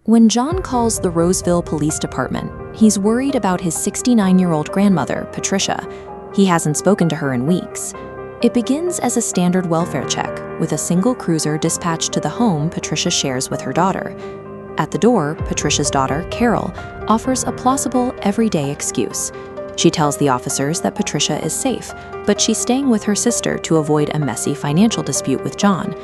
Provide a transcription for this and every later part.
When John calls the Roseville Police Department, he's worried about his 69-year-old grandmother, Patricia. He hasn't spoken to her in weeks. It begins as a standard welfare check, with a single cruiser dispatched to the home Patricia shares with her daughter. At the door, Patricia's daughter, Carol, offers a plausible, everyday excuse. She tells the officers that Patricia is safe, but she's staying with her sister to avoid a messy financial dispute with John.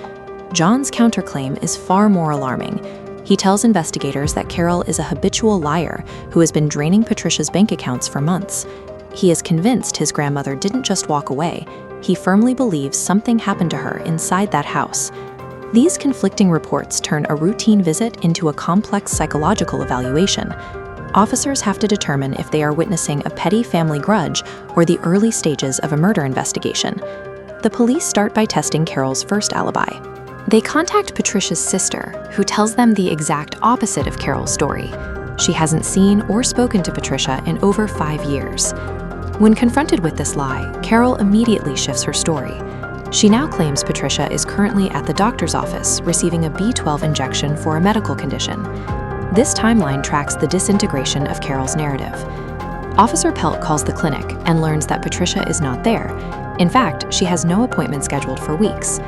John's counterclaim is far more alarming. He tells investigators that Carol is a habitual liar who has been draining Patricia's bank accounts for months. He is convinced his grandmother didn't just walk away. He firmly believes something happened to her inside that house. These conflicting reports turn a routine visit into a complex psychological evaluation. Officers have to determine if they are witnessing a petty family grudge or the early stages of a murder investigation. The police start by testing Carol's first alibi. They contact Patricia's sister, who tells them the exact opposite of Carol's story. She hasn't seen or spoken to Patricia in over 5 years. When confronted with this lie, Carol immediately shifts her story. She now claims Patricia is currently at the doctor's office receiving a B12 injection for a medical condition. This timeline tracks the disintegration of Carol's narrative. Officer Pelt calls the clinic and learns that Patricia is not there. In fact, she has no appointment scheduled for weeks.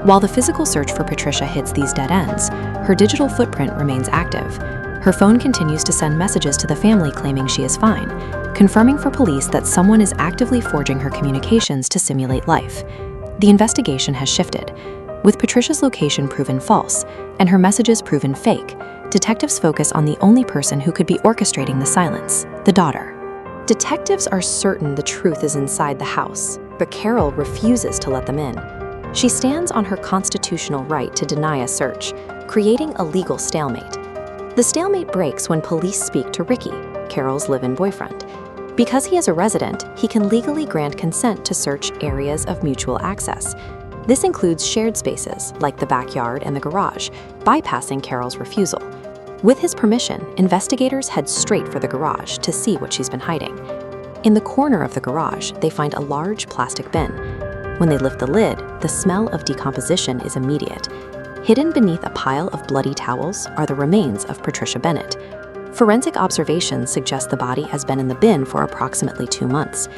While the physical search for Patricia hits these dead ends, her digital footprint remains active. Her phone continues to send messages to the family claiming she is fine, confirming for police that someone is actively forging her communications to simulate life. The investigation has shifted. With Patricia's location proven false and her messages proven fake, detectives focus on the only person who could be orchestrating the silence, the daughter. Detectives are certain the truth is inside the house, but Carol refuses to let them in. She stands on her constitutional right to deny a search, creating a legal stalemate. The stalemate breaks when police speak to Ricky, Carol's live-in boyfriend. Because he is a resident, he can legally grant consent to search areas of mutual access. This includes shared spaces, like the backyard and the garage, bypassing Carol's refusal. With his permission, investigators head straight for the garage to see what she's been hiding. In the corner of the garage, they find a large plastic bin. When they lift the lid, the smell of decomposition is immediate. Hidden beneath a pile of bloody towels are the remains of Patricia Bennett. Forensic observations suggest the body has been in the bin for approximately 2 months.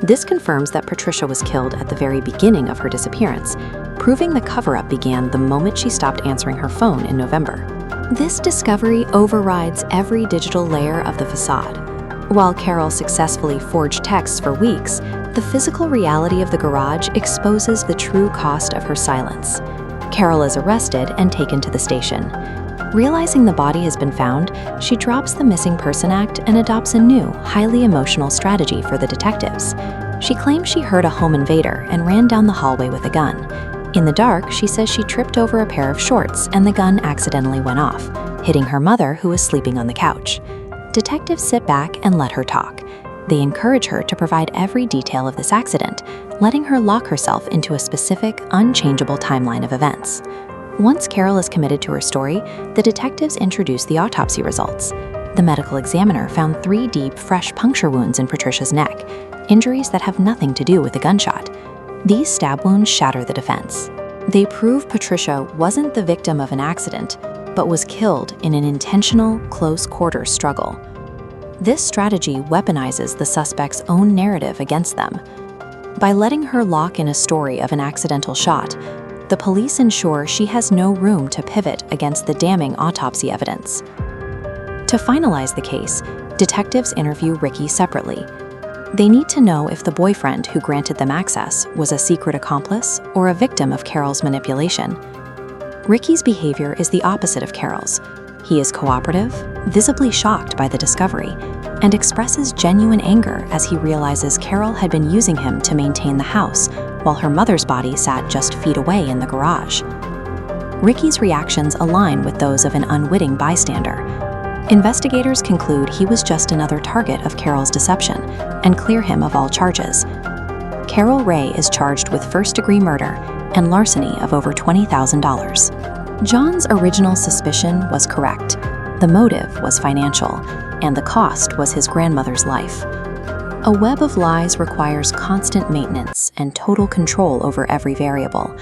This confirms that Patricia was killed at the very beginning of her disappearance, proving the cover-up began the moment she stopped answering her phone in November. This discovery overrides every digital layer of the facade. While Carol successfully forged texts for weeks, the physical reality of the garage exposes the true cost of her silence. Carol is arrested and taken to the station. Realizing the body has been found, she drops the Missing Person Act and adopts a new, highly emotional strategy for the detectives. She claims she heard a home invader and ran down the hallway with a gun. In the dark, she says she tripped over a pair of shorts and the gun accidentally went off, hitting her mother, who was sleeping on the couch. Detectives sit back and let her talk. They encourage her to provide every detail of this accident, letting her lock herself into a specific, unchangeable timeline of events. Once Carol is committed to her story, the detectives introduce the autopsy results. The medical examiner found 3 deep, fresh puncture wounds in Patricia's neck, injuries that have nothing to do with the gunshot. These stab wounds shatter the defense. They prove Patricia wasn't the victim of an accident, but was killed in an intentional, close-quarters struggle. This strategy weaponizes the suspect's own narrative against them. By letting her lock in a story of an accidental shot, the police ensure she has no room to pivot against the damning autopsy evidence. To finalize the case, detectives interview Ricky separately. They need to know if the boyfriend who granted them access was a secret accomplice or a victim of Carol's manipulation. Ricky's behavior is the opposite of Carol's. He is cooperative, visibly shocked by the discovery, and expresses genuine anger as he realizes Carol had been using him to maintain the house while her mother's body sat just feet away in the garage. Ricky's reactions align with those of an unwitting bystander. Investigators conclude he was just another target of Carol's deception and clear him of all charges. Carol Ray is charged with first-degree murder and larceny of over $20,000. John's original suspicion was correct. The motive was financial, and the cost was his grandmother's life. A web of lies requires constant maintenance and total control over every variable.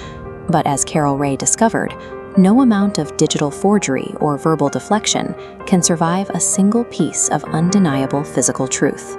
But as Carol Ray discovered, No amount of digital forgery or verbal deflection can survive a single piece of undeniable physical truth.